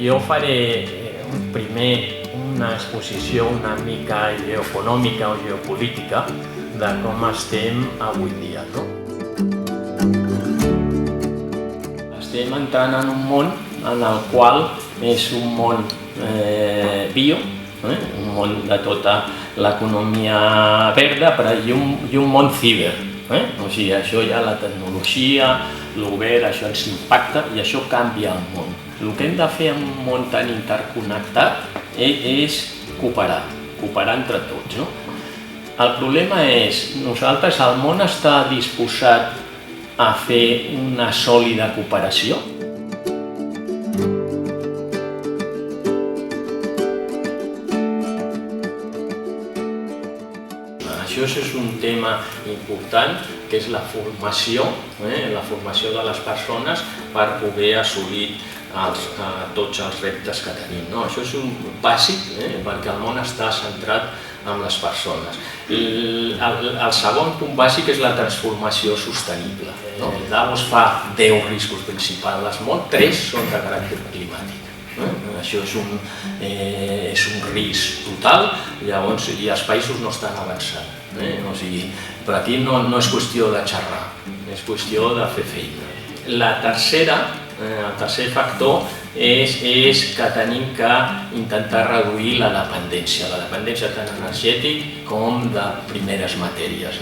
Jo faré primer una exposició una mica geoeconòmica o geopolítica de com estem avui dia. Estem entrant en un món en el qual és un món bio, un món de tota l'economia verda i un món ciber. O sigui, això ja la tecnologia, l'obert, això ens impacta i això canvia el món. El que hem de fer en un món tan interconnectat és cooperar entre tots. El problema és, nosaltres, el món està disposat a fer una sòlida cooperació? Això és un tema important, que és la formació de les persones per poder assolir tots els reptes que tenim. Això és un bàsic, perquè el món està centrat en les persones. El segon punt bàsic és la transformació sostenible. Davos fa 10 riscos principals, 3 són de caràcter climàtic. Això és un risc total, llavors els països no estan avançant. Però aquí no és qüestió de xerrar, és qüestió de fer feina. El tercer factor és que tenim que intentar reduir la dependència tant energètica com de primeres matèries.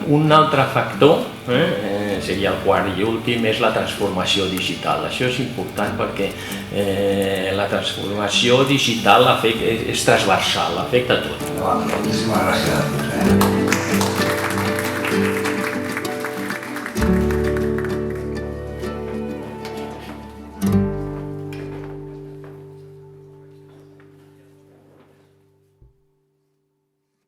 Un altre factor, seria el quart i últim, és la transformació digital. Això és important perquè la transformació digital és transversal, afecta tot. Moltíssimes gràcies.